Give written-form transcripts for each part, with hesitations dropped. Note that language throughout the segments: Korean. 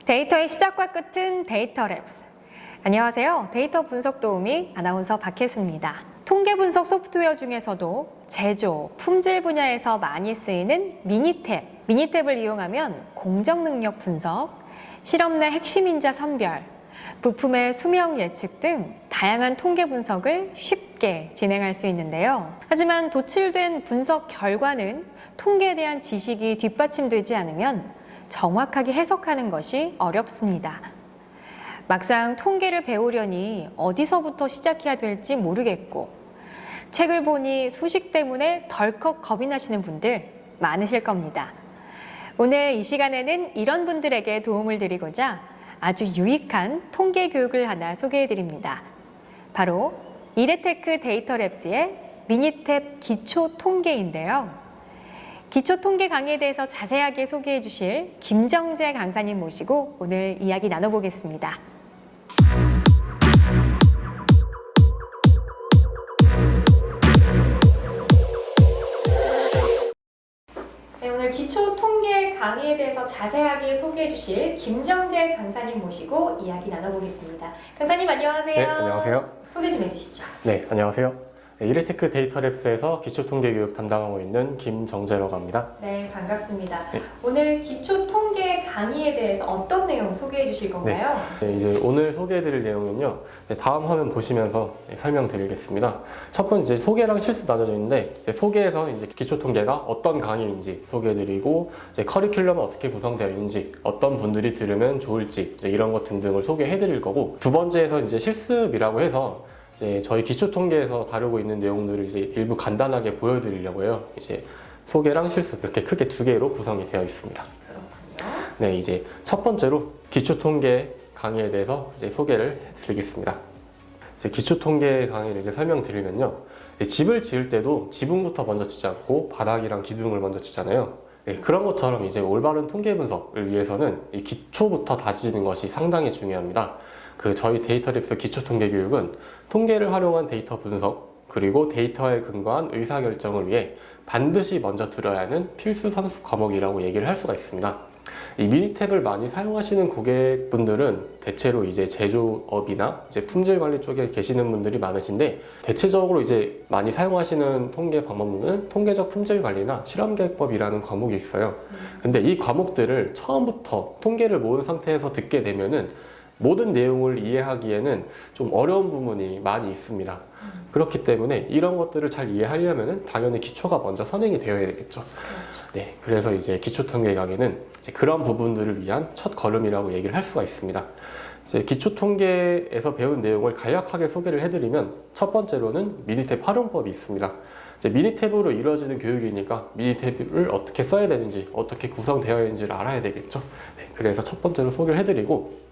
데이터의 시작과 끝은 데이터 랩스. 안녕하세요. 데이터 분석 도우미 아나운서 박혜수입니다. 통계 분석 소프트웨어 중에서도 제조, 품질 분야에서 많이 쓰이는 미니탭을 이용하면 공정 능력 분석, 실험 내 핵심 인자 선별, 부품의 수명 예측 등 다양한 통계 분석을 쉽게 진행할 수 있는데요. 하지만 도출된 분석 결과는 통계에 대한 지식이 뒷받침되지 않으면 정확하게 해석하는 것이 어렵습니다. 막상 통계를 배우려니 어디서부터 시작해야 될지 모르겠고, 책을 보니 수식 때문에 덜컥 겁이 나시는 분들 많으실 겁니다. 오늘 이 시간에는 이런 분들에게 도움을 드리고자 아주 유익한 통계 교육을 하나 소개해 드립니다. 바로 이레테크 데이터랩스의 미니탭 기초 통계인데요. 기초 통계 강의에 대해서 자세하게 소개해 주실 김정재 강사님 모시고 오늘 이야기 나눠보겠습니다. 네, 오늘 기초 통계 강의에 대해서 자세하게 소개해 주실 김정재 강사님 모시고 이야기 나눠보겠습니다. 강사님 안녕하세요. 네, 안녕하세요. 소개 좀 해주시죠. 네, 안녕하세요. 이레테크 데이터랩스에서 기초통계교육 담당하고 있는 김정재라고 합니다. 네, 반갑습니다. 네. 오늘 기초 통계 강의에 대해서 어떤 내용 소개해 주실 건가요? 네, 이제 오늘 소개해드릴 내용은요. 다음 화면 보시면서 설명드리겠습니다. 첫 번째 소개랑 실습 나눠져 있는데 소개에서 이제 기초통계가 어떤 강의인지 소개해드리고 커리큘럼은 어떻게 구성되어 있는지 어떤 분들이 들으면 좋을지 이런 것 등등을 소개해드릴 거고, 두 번째에서 이제 실습이라고 해서 저희 기초통계에서 다루고 있는 내용들을 일부 간단하게 보여드리려고 해요. 소개랑 실습 이렇게 크게 두 개로 구성이 되어 있습니다. 그렇군요. 네, 이제 첫 번째로 기초통계 강의에 대해서 소개를 드리겠습니다. 기초통계 강의를 설명드리면요. 집을 지을 때도 지붕부터 먼저 치지 않고 바닥이랑 기둥을 먼저 치잖아요. 네, 그런 것처럼 올바른 통계 분석을 위해서는 이 기초부터 다지는 것이 상당히 중요합니다. 저희 데이터랩스 기초통계 교육은 통계를 활용한 데이터 분석, 그리고 데이터에 근거한 의사결정을 위해 반드시 먼저 들어야 하는 필수 선수 과목이라고 얘기를 할 수가 있습니다. 이 미니탭을 많이 사용하시는 고객분들은 대체로 제조업이나 품질 관리 쪽에 계시는 분들이 많으신데, 대체적으로 많이 사용하시는 통계 방법은 통계적 품질 관리나 실험계획법이라는 과목이 있어요. 근데 이 과목들을 처음부터 통계를 모은 상태에서 듣게 되면은 모든 내용을 이해하기에는 좀 어려운 부분이 많이 있습니다. 그렇기 때문에 이런 것들을 잘 이해하려면 당연히 기초가 먼저 선행이 되어야 되겠죠. 네, 그래서 기초통계 강의는 그런 부분들을 위한 첫 걸음이라고 얘기를 할 수가 있습니다. 기초통계에서 배운 내용을 간략하게 소개를 해드리면, 첫 번째로는 미니탭 활용법이 있습니다. 미니탭으로 이루어지는 교육이니까 미니탭을 어떻게 써야 되는지, 어떻게 구성되어 있는지를 알아야 되겠죠. 네, 그래서 첫 번째로 소개를 해드리고,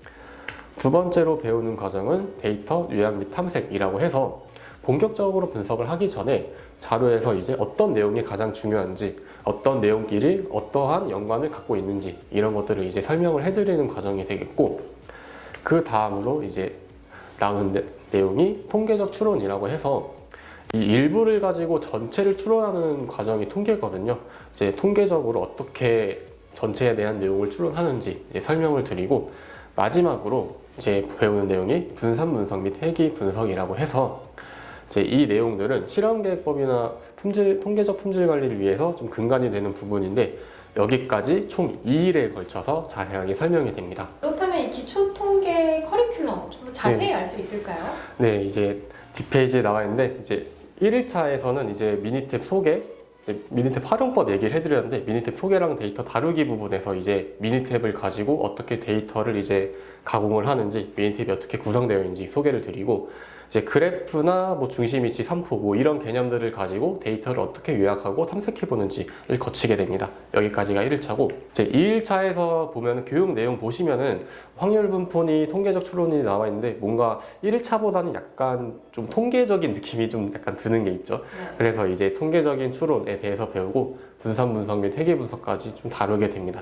두 번째로 배우는 과정은 데이터 요약 및 탐색이라고 해서 본격적으로 분석을 하기 전에 자료에서 어떤 내용이 가장 중요한지, 어떤 내용끼리 어떠한 연관을 갖고 있는지 이런 것들을 설명을 해드리는 과정이 되겠고, 그 다음으로 나오는 내용이 통계적 추론이라고 해서 이 일부를 가지고 전체를 추론하는 과정이 통계거든요. 통계적으로 어떻게 전체에 대한 내용을 추론하는지 설명을 드리고, 마지막으로 배우는 내용이 분산 분석 및 회귀 분석이라고 해서 이 내용들은 실험계획법이나 통계적 품질 관리를 위해서 좀 근간이 되는 부분인데, 여기까지 총 2일에 걸쳐서 자세하게 설명이 됩니다. 그렇다면 이 기초 통계 커리큘럼 좀 더 자세히 알 수 있을까요? 네, 뒷페이지에 나와 있는데 1일차에서는 미니탭 소개, 미니탭 활용법 얘기를 해드렸는데, 미니탭 소개랑 데이터 다루기 부분에서 미니탭을 가지고 어떻게 데이터를 가공을 하는지, 미니탭이 어떻게 구성되어 있는지 소개를 드리고, 그래프나 중심 위치, 선포 이런 개념들을 가지고 데이터를 어떻게 요약하고 탐색해 보는지를 거치게 됩니다. 여기까지가 1일차고, 2일차에서 보면 교육 내용 보시면은 확률 분포니 통계적 추론이 나와 있는데, 뭔가 1일차보다는 약간 좀 통계적인 느낌이 좀 약간 드는 게 있죠. 그래서 통계적인 추론에 대해서 배우고 분산 분석 및 회계 분석까지 좀 다루게 됩니다.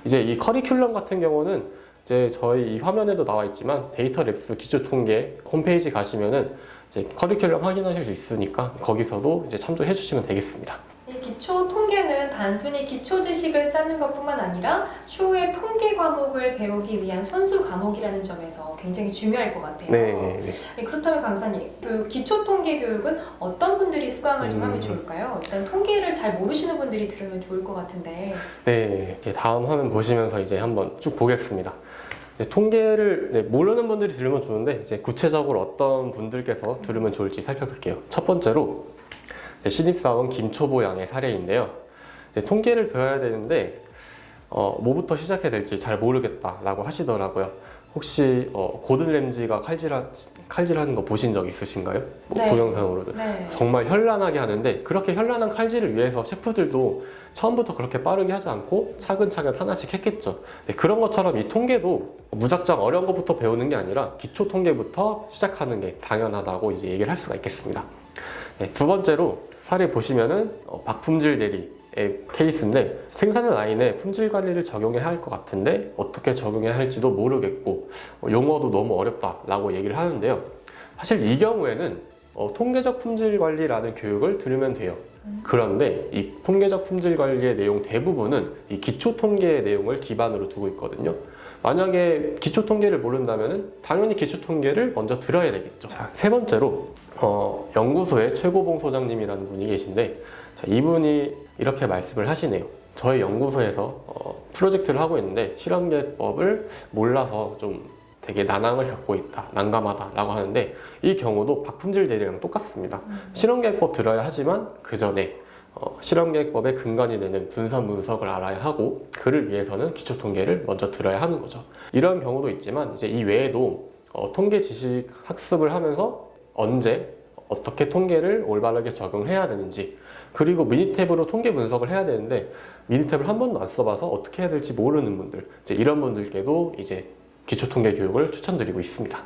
이 커리큘럼 같은 경우는 저희 이 화면에도 나와 있지만 데이터랩스 기초통계 홈페이지 가시면은 커리큘럼 확인하실 수 있으니까 거기서도 참조해 주시면 되겠습니다. 기초 통계는 단순히 기초 지식을 쌓는 것뿐만 아니라 추후에 통계 과목을 배우기 위한 선수 과목이라는 점에서 굉장히 중요할 것 같아요. 네. 네, 그렇다면 강사님, 그 기초 통계 교육은 어떤 분들이 수강을 좀 하면 좋을까요? 일단 통계를 잘 모르시는 분들이 들으면 좋을 것 같은데. 네, 다음 화면 보시면서 이제 한번 쭉 보겠습니다. 통계를 모르는 분들이 들으면 좋은데 이제 구체적으로 어떤 분들께서 들으면 좋을지 살펴볼게요. 첫 번째로 신입사원 김초보 양의 사례인데요. 통계를 배워야 되는데 뭐부터 시작해야 될지 잘 모르겠다라고 하시더라고요. 혹시 고든 램지가 칼질하는 거 보신 적 있으신가요? 네. 동영상으로도. 네. 정말 현란하게 하는데 그렇게 현란한 칼질을 위해서 셰프들도 처음부터 그렇게 빠르게 하지 않고 차근차근 하나씩 했겠죠. 네, 그런 것처럼 이 통계도 무작정 어려운 것부터 배우는 게 아니라 기초 통계부터 시작하는 게 당연하다고 이제 얘기를 할 수가 있겠습니다. 네, 두 번째로 사례 보시면은 박품질 대리의 케이스인데 생산 라인에 품질 관리를 적용해야 할 것 같은데 어떻게 적용해야 할지도 모르겠고 용어도 너무 어렵다라고 얘기를 하는데요. 사실 이 경우에는 통계적 품질 관리라는 교육을 들으면 돼요. 그런데 이 통계적 품질 관리의 내용 대부분은 이 기초 통계의 내용을 기반으로 두고 있거든요. 만약에 기초 통계를 모른다면 당연히 기초 통계를 먼저 들어야 되겠죠. 자, 세 번째로 연구소의 최고봉 소장님이라는 분이 계신데 자, 이분이 이렇게 말씀을 하시네요. 저희 연구소에서 프로젝트를 하고 있는데 실험계획법을 몰라서 좀 되게 난항을 겪고 있다, 난감하다라고 하는데 이 경우도 박품질 대리랑 똑같습니다. 실험계획법 들어야 하지만 그 전에 실험계획법의 근간이 되는 분산 분석을 알아야 하고 그를 위해서는 기초 통계를 먼저 들어야 하는 거죠. 이런 경우도 있지만 이제 이 외에도 통계 지식 학습을 하면서 언제 어떻게 통계를 올바르게 적용해야 되는지 그리고 미니탭으로 통계 분석을 해야 되는데 미니탭을 한 번도 안 써봐서 어떻게 해야 될지 모르는 분들 이제 이런 분들께도 이제 기초 통계 교육을 추천드리고 있습니다.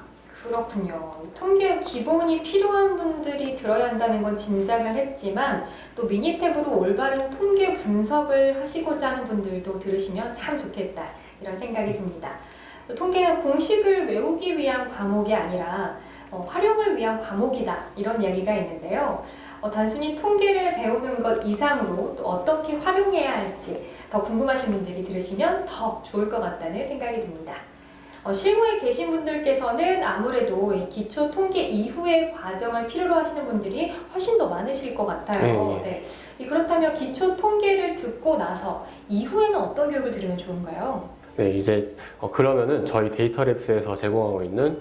그렇군요. 통계 기본이 필요한 분들이 들어야 한다는 건 짐작을 했지만 또 미니탭으로 올바른 통계 분석을 하시고자 하는 분들도 들으시면 참 좋겠다 이런 생각이 듭니다. 또 통계는 공식을 외우기 위한 과목이 아니라 활용을 위한 과목이다 이런 이야기가 있는데요. 단순히 통계를 배우는 것 이상으로 또 어떻게 활용해야 할지 더 궁금하신 분들이 들으시면 더 좋을 것 같다는 생각이 듭니다. 실무에 계신 분들께서는 아무래도 이 기초 통계 이후의 과정을 필요로 하시는 분들이 훨씬 더 많으실 것 같아요. 네. 그렇다면 기초 통계를 듣고 나서 이후에는 어떤 교육을 들으면 좋은가요? 네, 이제 그러면은 저희 데이터랩스에서 제공하고 있는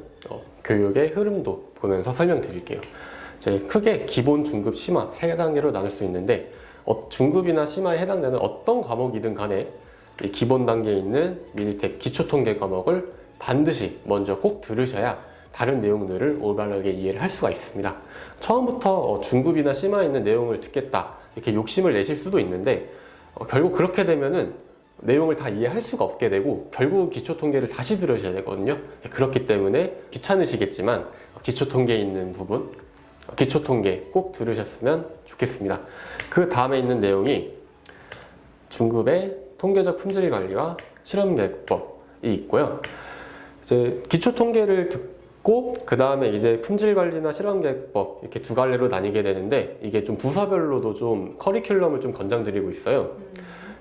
교육의 흐름도 보면서 설명드릴게요. 이제 크게 기본, 중급, 심화 세 단계로 나눌 수 있는데 중급이나 심화에 해당되는 어떤 과목이든 간에 이 기본 단계에 있는 미니탭 기초 통계 과목을 반드시 먼저 꼭 들으셔야 다른 내용들을 올바르게 이해를 할 수가 있습니다. 처음부터 중급이나 심화에 있는 내용을 듣겠다 이렇게 욕심을 내실 수도 있는데 결국 그렇게 되면은 내용을 다 이해할 수가 없게 되고 결국 기초 통계를 다시 들으셔야 되거든요. 그렇기 때문에 귀찮으시겠지만 기초 통계에 있는 부분 기초 통계 꼭 들으셨으면 좋겠습니다. 그 다음에 있는 내용이 중급의 통계적 품질 관리와 실험계획법이 있고요. 이제 기초 통계를 듣고 그 다음에 이제 품질 관리나 실험계획법 이렇게 두 갈래로 나뉘게 되는데 이게 좀 부서별로도 좀 커리큘럼을 좀 권장드리고 있어요.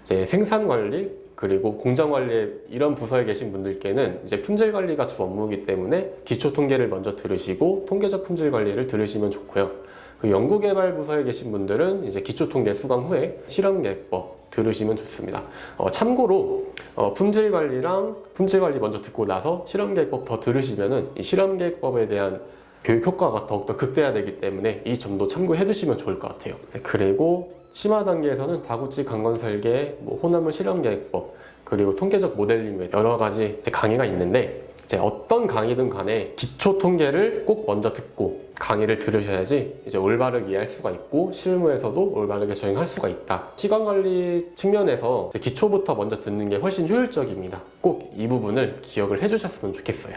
이제 생산 관리 그리고 공장 관리 이런 부서에 계신 분들께는 이제 품질 관리가 주 업무이기 때문에 기초 통계를 먼저 들으시고 통계적 품질 관리를 들으시면 좋고요. 그 연구개발 부서에 계신 분들은 이제 기초 통계 수강 후에 실험계획법 들으시면 좋습니다. 참고로 품질 관리 먼저 듣고 나서 실험계획법 더 들으시면은 이 실험계획법에 대한 교육 효과가 더욱더 극대화되기 때문에 이 점도 참고해 두시면 좋을 것 같아요. 그리고 심화 단계에서는 다구치 강건 설계, 혼합물 실험계획법, 그리고 통계적 모델링 외 여러 가지 강의가 있는데 이제 어떤 강의든 간에 기초 통계를 꼭 먼저 듣고 강의를 들으셔야지 이제 올바르게 이해할 수가 있고 실무에서도 올바르게 적용할 수가 있다. 시간 관리 측면에서 기초부터 먼저 듣는 게 훨씬 효율적입니다. 꼭 이 부분을 기억을 해주셨으면 좋겠어요.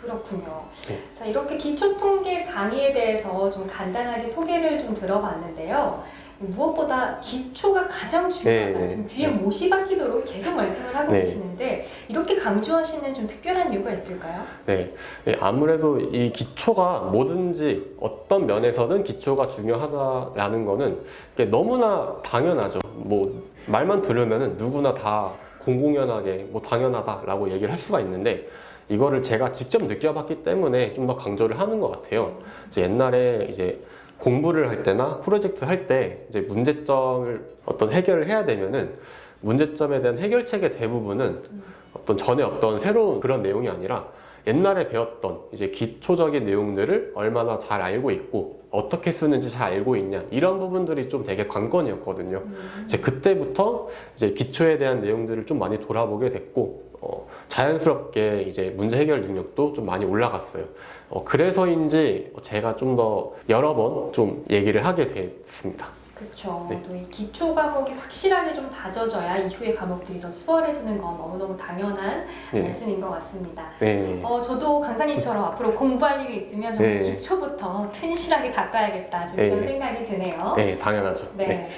그렇군요. 네. 자, 이렇게 기초 통계 강의에 대해서 좀 간단하게 소개를 좀 들어봤는데요. 무엇보다 기초가 가장 중요하다. 네, 지금 귀에 네. 못이 박히도록 계속 말씀을 하고 네. 계시는데 이렇게 강조하시는 좀 특별한 이유가 있을까요? 네, 아무래도 이 기초가 뭐든지 어떤 면에서는 기초가 중요하다라는 거는 이게 너무나 당연하죠. 뭐 말만 들으면은 누구나 다 공공연하게 뭐 당연하다라고 얘기를 할 수가 있는데 이거를 제가 직접 느껴봤기 때문에 좀 더 강조를 하는 것 같아요. 이제 옛날에 이제 공부를 할 때나 프로젝트 할 때 이제 문제점을 어떤 해결을 해야 되면은 문제점에 대한 해결책의 대부분은 어떤 전에 어떤 새로운 그런 내용이 아니라 옛날에 배웠던 이제 기초적인 내용들을 얼마나 잘 알고 있고 어떻게 쓰는지 잘 알고 있냐 이런 부분들이 좀 되게 관건이었거든요. 이제 그때부터 이제 기초에 대한 내용들을 좀 많이 돌아보게 됐고 자연스럽게 이제 문제 해결 능력도 좀 많이 올라갔어요. 그래서인지 제가 좀 더 여러 번 좀 얘기를 하게 됐습니다. 그렇죠. 네. 또 이 기초 과목이 확실하게 좀 다져져야 이후의 과목들이 더 수월해지는 건 너무너무 당연한 네. 말씀인 것 같습니다. 네. 저도 강사님처럼 앞으로 공부할 일이 있으면 정말 네. 기초부터 튼실하게 닦아야겠다 좀 네. 이런 생각이 드네요. 네, 당연하죠. 네.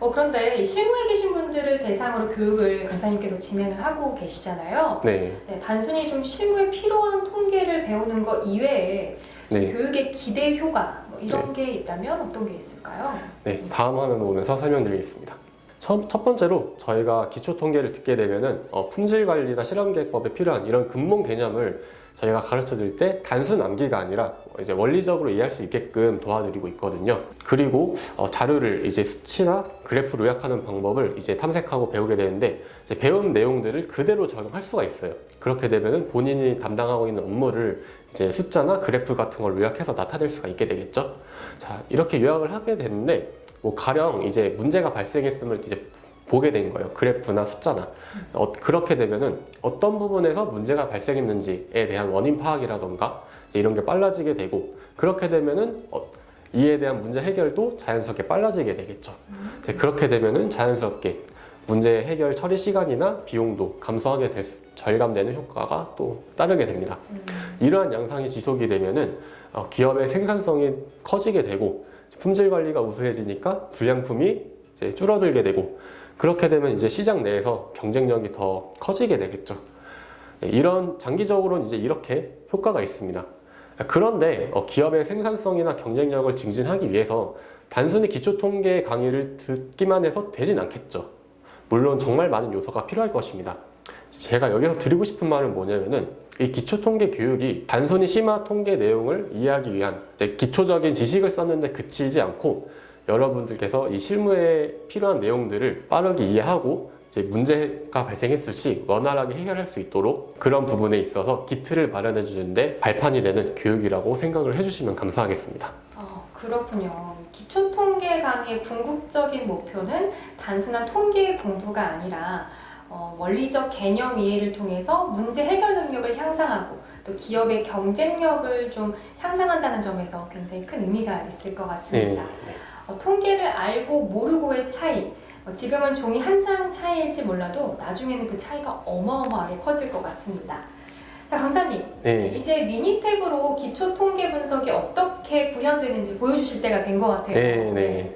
그런데 이 실무에 계신 분들을 대상으로 교육을 강사님께서 진행을 하고 계시잖아요. 네. 네, 단순히 좀 실무에 필요한 통계를 배우는 것 이외에 네. 교육의 기대 효과 뭐 이런 게 있다면 어떤 게 있을까요? 네, 다음 화면을 보면서 설명드리겠습니다. 첫 번째로 저희가 기초 통계를 듣게 되면은 품질 관리나 실험 계획법에 필요한 이런 근본 개념을 저희가 가르쳐 드릴 때 단순 암기가 아니라 이제 원리적으로 이해할 수 있게끔 도와드리고 있거든요. 그리고 자료를 이제 수치나 그래프로 요약하는 방법을 이제 탐색하고 배우게 되는데 이제 배운 내용들을 그대로 적용할 수가 있어요. 그렇게 되면은 본인이 담당하고 있는 업무를 이제 숫자나 그래프 같은 걸 요약해서 나타낼 수가 있게 되겠죠. 자, 이렇게 요약을 하게 됐는데 뭐 가령 이제 문제가 발생했음을 이제 보게 된 거예요. 그래프나 숫자나. 그렇게 되면은 어떤 부분에서 문제가 발생했는지에 대한 원인 파악이라던가 이런 게 빨라지게 되고 그렇게 되면은 이에 대한 문제 해결도 자연스럽게 빨라지게 되겠죠. 이제 그렇게 되면은 자연스럽게 문제 해결 처리 시간이나 비용도 감소하게 절감되는 효과가 또 따르게 됩니다. 이러한 양상이 지속이 되면은 기업의 생산성이 커지게 되고 품질 관리가 우수해지니까 불량품이 이제 줄어들게 되고 그렇게 되면 이제 시장 내에서 경쟁력이 더 커지게 되겠죠. 이런 장기적으로는 이제 이렇게 효과가 있습니다. 그런데 기업의 생산성이나 경쟁력을 증진하기 위해서 단순히 기초통계 강의를 듣기만 해서 되진 않겠죠. 물론 정말 많은 요소가 필요할 것입니다. 제가 여기서 드리고 싶은 말은 뭐냐면은 이 기초통계 교육이 단순히 심화 통계 내용을 이해하기 위한 기초적인 지식을 썼는데 그치지 않고 여러분들께서 이 실무에 필요한 내용들을 빠르게 이해하고 이제 문제가 발생했을 시 원활하게 해결할 수 있도록 그런 부분에 있어서 기틀을 마련해 주는데 발판이 되는 교육이라고 생각을 해주시면 감사하겠습니다. 그렇군요. 기초 통계 강의의 궁극적인 목표는 단순한 통계 공부가 아니라 원리적 개념 이해를 통해서 문제 해결 능력을 향상하고 또 기업의 경쟁력을 좀 향상한다는 점에서 굉장히 큰 의미가 있을 것 같습니다. 통계를 알고 모르고의 차이, 지금은 종이 한 장 차이일지 몰라도 나중에는 그 차이가 어마어마하게 커질 것 같습니다. 자, 강사님, 이제 미니 탭으로 기초 통계 분석이 어떻게 구현되는지 보여주실 때가 된 것 같아요.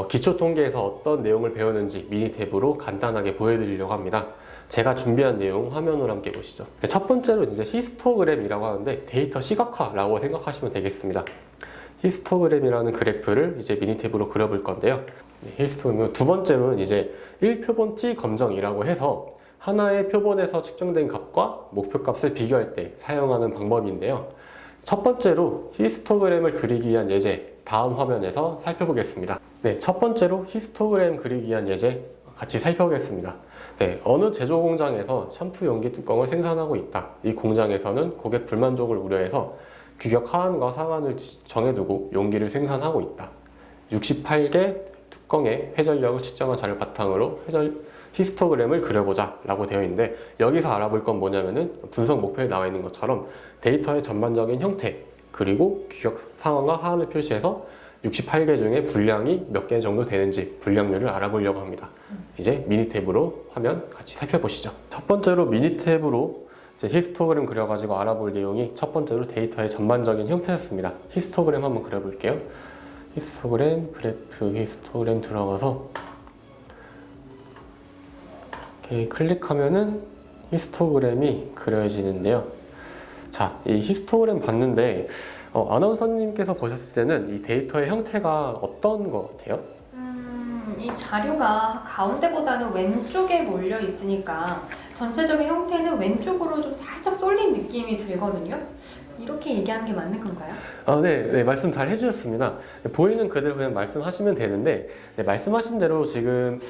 기초 통계에서 어떤 내용을 배우는지 미니 탭으로 간단하게 보여드리려고 합니다. 제가 준비한 내용 화면으로 함께 보시죠. 첫 번째로 이제 히스토그램이라고 하는데 데이터 시각화라고 생각하시면 되겠습니다. 히스토그램이라는 그래프를 이제 미니 탭으로 그려볼 건데요. 히스토그램 두 번째로는 이제 1표본 T 검정이라고 해서 하나의 표본에서 측정된 값과 목표값을 비교할 때 사용하는 방법인데요. 첫 번째로 히스토그램을 그리기 위한 예제 다음 화면에서 살펴보겠습니다. 첫 번째로 히스토그램 그리기 위한 예제 같이 살펴보겠습니다. 어느 제조 공장에서 샴푸 용기 뚜껑을 생산하고 있다. 이 공장에서는 고객 불만족을 우려해서 규격 하한과 상한을 정해두고 용기를 생산하고 있다. 68개 뚜껑의 회전력을 측정한 자료를 바탕으로 히스토그램을 그려보자 라고 되어 있는데 여기서 알아볼 건 뭐냐면은 분석 목표에 나와 있는 것처럼 데이터의 전반적인 형태 그리고 규격 상한과 하한을 표시해서 68개 중에 분량이 몇 개 정도 되는지 분량률을 알아보려고 합니다. 이제 미니 탭으로 화면 같이 살펴보시죠. 첫 번째로 미니 탭으로 이제 히스토그램 그려가지고 알아볼 내용이 첫 번째로 데이터의 전반적인 형태였습니다. 히스토그램 한번 그려볼게요. 히스토그램, 그래프, 히스토그램 들어가서 이렇게 클릭하면은 히스토그램이 그려지는데요. 자, 이 히스토그램 봤는데 아나운서님께서 보셨을 때는 이 데이터의 형태가 어떤 것 같아요? 이 자료가 가운데보다는 왼쪽에 몰려 있으니까 전체적인 형태는 왼쪽으로 좀 살짝 쏠린 느낌이 들거든요. 이렇게 얘기하는 게 맞는 건가요? 네, 말씀 잘 해주셨습니다. 보이는 그대로 그냥 말씀하시면 되는데, 네, 말씀하신 대로 지금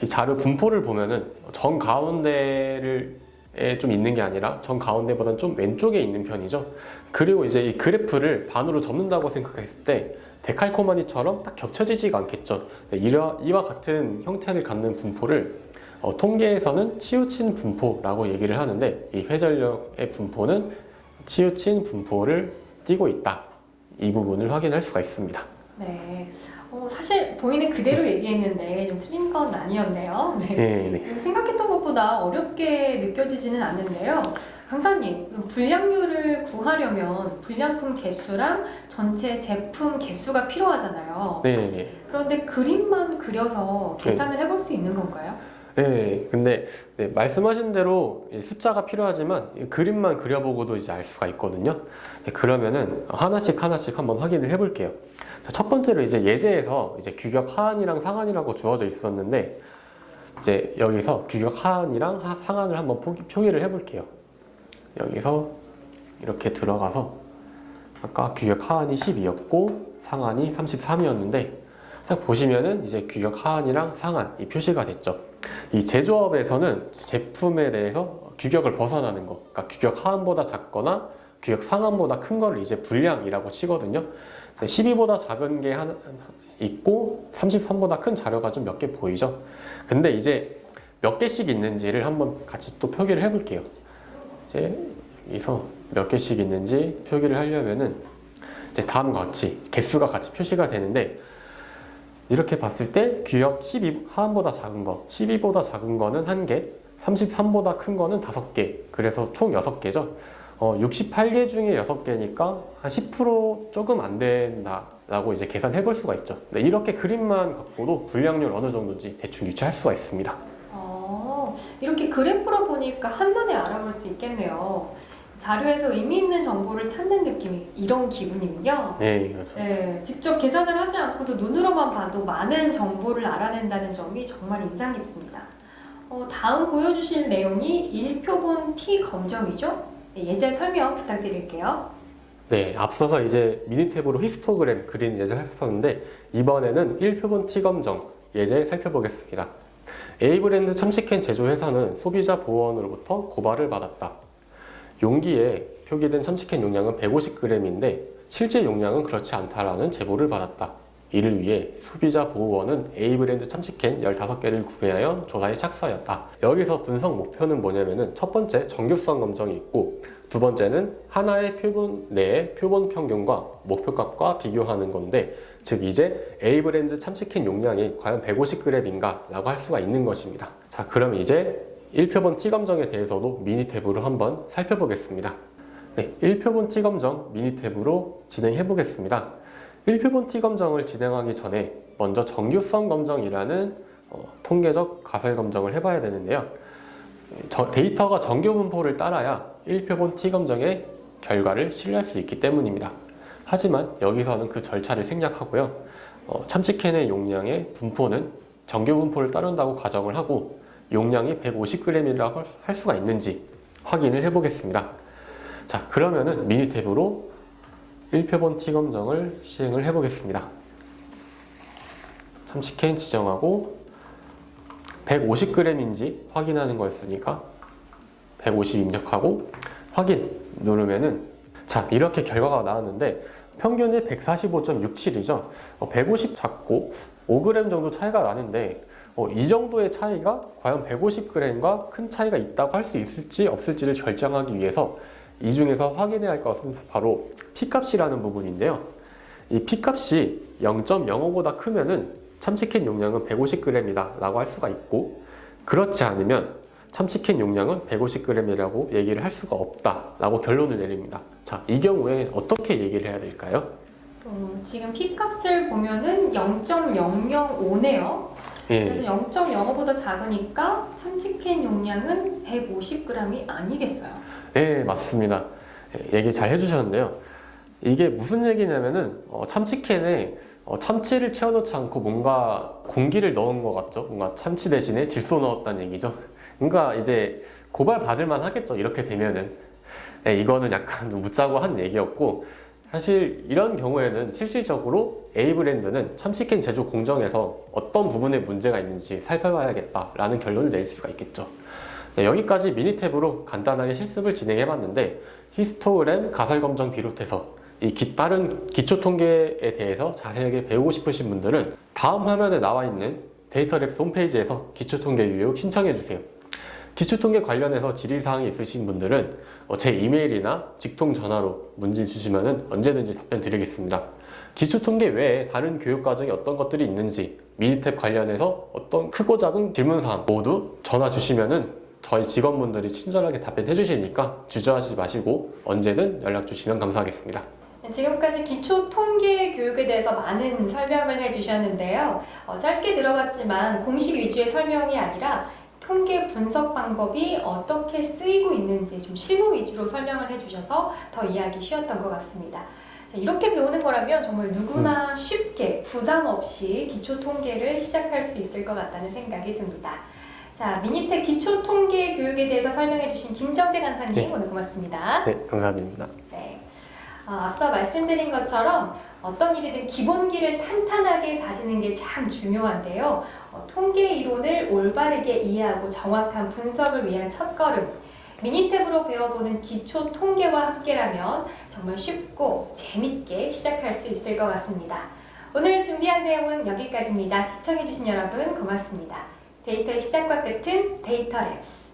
이 자료 분포를 보면은 정 가운데를 좀 있는 게 아니라 정 가운데보다는 좀 왼쪽에 있는 편이죠. 그리고 이제 이 그래프를 반으로 접는다고 생각했을 때 데칼코마니처럼 딱 겹쳐지지가 않겠죠. 네, 이와 같은 형태를 갖는 분포를 통계에서는 치우친 분포라고 얘기를 하는데, 이 회전력의 분포는 치우친 분포를 띠고 있다. 이 부분을 확인할 수가 있습니다. 네. 사실 보이는 그대로 얘기했는데 좀 틀린 건 아니었네요. 네. 네. 생각했던 것보다 어렵게 느껴지지는 않는데요. 강사님, 그럼 불량률을 구하려면 불량품 개수랑 전체 제품 개수가 필요하잖아요. 네. 그런데 그림만 그려서 계산을 해볼 수 있는 건가요? 네, 근데 말씀하신 대로 숫자가 필요하지만 이 그림만 그려보고도 이제 알 수가 있거든요. 네, 그러면은 하나씩 한번 확인을 해볼게요. 자, 첫 번째로 이제 예제에서 이제 규격 하한이랑 상한이라고 주어져 있었는데, 이제 여기서 규격 하한이랑 상한을 한번 표기를 해볼게요. 여기서 이렇게 들어가서 아까 규격 하한이 12였고 상한이 33이었는데, 딱 보시면은 이제 규격 하한이랑 상한 이 표시가 됐죠. 이 제조업에서는 제품에 대해서 규격을 벗어나는 것, 그러니까 규격 하한보다 작거나 규격 상한보다 큰 거를 이제 불량이라고 치거든요. 12보다 작은 게 하나 있고 33보다 큰 자료가 좀 몇 개 보이죠. 근데 이제 몇 개씩 있는지를 한번 같이 또 표기를 해볼게요. 이제 여기서 몇 개씩 있는지 표기를 하려면은 이제 다음과 같이 개수가 같이 표시가 되는데, 이렇게 봤을 때 규격 12 하한보다 작은 거, 12보다 작은 거는 1개, 33보다 큰 거는 5개, 그래서 총 6개죠. 68개 중에 6개니까 한 10% 조금 안 된다라고 이제 계산해 볼 수가 있죠. 네, 이렇게 그림만 갖고도 불량률 어느 정도인지 대충 유추할 수가 있습니다. 이렇게 그래프로 보니까 한눈에 알아볼 수 있겠네요. 자료에서 의미 있는 정보를 찾는 느낌이 이런 기분이군요. 네, 그렇죠. 네, 직접 계산을 하지 않고도 눈으로만 봐도 많은 정보를 알아낸다는 점이 정말 인상 깊습니다. 다음 보여주실 내용이 일표본 T 검정이죠? 네, 예제 설명 부탁드릴게요. 네, 앞서서 이제 미니 탭으로 히스토그램 그린 예제 살펴봤는데, 이번에는 1표본 T 검정 예제 살펴보겠습니다. A 브랜드 참치캔 제조회사는 소비자 보호원으로부터 고발을 받았다. 용기에 표기된 참치캔 용량은 150g인데 실제 용량은 그렇지 않다라는 제보를 받았다. 이를 위해 소비자 보호원은 A 브랜드 참치캔 15개를 구매하여 조사에 착수하였다. 여기서 분석 목표는 뭐냐면은, 첫 번째 정규성 검정이 있고, 두 번째는 하나의 표본 내의 표본 평균과 목표값과 비교하는 건데, 즉 이제 A 브랜드 참치캔 용량이 과연 150g인가 라고 할 수가 있는 것입니다. 자, 그럼 이제 1표본 T 검정에 대해서도 미니 탭으로 한번 살펴보겠습니다. 네, 1표본 T 검정 미니 탭으로 진행해 보겠습니다. 1표본 T 검정을 진행하기 전에 먼저 정규성 검정이라는 통계적 가설 검정을 해봐야 되는데요. 데이터가 정규 분포를 따라야 1표본 T 검정의 결과를 신뢰할 수 있기 때문입니다. 하지만 여기서는 그 절차를 생략하고요. 참치캔의 용량의 분포는 정규 분포를 따른다고 가정을 하고 용량이 150g이라고 할 수가 있는지 확인을 해보겠습니다. 자, 그러면은 미니 탭으로 1표본 T 검정을 시행을 해보겠습니다. 참치캔 지정하고 150g인지 확인하는 거였으니까 150 입력하고 확인 누르면은, 자, 이렇게 결과가 나왔는데 평균이 145.67이죠. 150 작고 5g 정도 차이가 나는데 이 정도의 차이가 과연 150g과 큰 차이가 있다고 할 수 있을지 없을지를 결정하기 위해서 이 중에서 확인해야 할 것은 바로 P값이라는 부분인데요. 이 P값이 0.05보다 크면은 참치캔 용량은 150g이다 라고 할 수가 있고, 그렇지 않으면 참치캔 용량은 150g이라고 얘기를 할 수가 없다 라고 결론을 내립니다. 자, 이 경우에 어떻게 얘기를 해야 될까요? 지금 P값을 보면은 0.005네요. 그래서 예, 0.05보다 작으니까 참치캔 용량은 150g이 아니겠어요. 예, 맞습니다. 예, 얘기 잘 해주셨는데요. 이게 무슨 얘기냐면은 참치캔에 참치를 채워넣지 않고 뭔가 공기를 넣은 것 같죠? 뭔가 참치 대신에 질소 넣었다는 얘기죠. 뭔가 이제 고발 받을 만 하겠죠. 이렇게 되면은. 예, 이거는 약간 좀 묻자고 한 얘기였고, 사실 이런 경우에는 실질적으로 A 브랜드는 참치캔 제조 공정에서 어떤 부분에 문제가 있는지 살펴봐야겠다라는 결론을 내릴 수가 있겠죠. 네, 여기까지 미니 탭으로 간단하게 실습을 진행해봤는데, 히스토그램, 가설검정 비롯해서 이 다른 기초 통계에 대해서 자세하게 배우고 싶으신 분들은 다음 화면에 나와 있는 데이터랩스 홈페이지에서 기초 통계 유형 신청해주세요. 기초 통계 관련해서 질의사항이 있으신 분들은 제 이메일이나 직통 전화로 문의 주시면 언제든지 답변 드리겠습니다. 기초 통계 외에 다른 교육 과정이 어떤 것들이 있는지, 미니탭 관련해서 어떤 크고 작은 질문사항 모두 전화 주시면은 저희 직원분들이 친절하게 답변해 주시니까 주저하지 마시고 언제든 연락 주시면 감사하겠습니다. 지금까지 기초 통계 교육에 대해서 많은 설명을 해주셨는데요. 짧게 들어봤지만 공식 위주의 설명이 아니라 통계 분석 방법이 어떻게 쓰이고 있는지 좀 실무 위주로 설명을 해주셔서 더 이해하기 쉬웠던 것 같습니다. 자, 이렇게 배우는 거라면 정말 누구나 쉽게 부담 없이 기초 통계를 시작할 수 있을 것 같다는 생각이 듭니다. 자, 미니텍 기초 통계 교육에 대해서 설명해 주신 김정재 강사님 네. 오늘 고맙습니다. 네, 감사드립니다. 네. 앞서 말씀드린 것처럼 어떤 일이든 기본기를 탄탄하게 다지는 게 참 중요한데요. 통계 이론을 올바르게 이해하고 정확한 분석을 위한 첫걸음, 미니탭으로 배워보는 기초 통계와 함께라면 정말 쉽고 재밌게 시작할 수 있을 것 같습니다. 오늘 준비한 내용은 여기까지입니다. 시청해주신 여러분 고맙습니다. 데이터의 시작과 끝은 데이터랩스.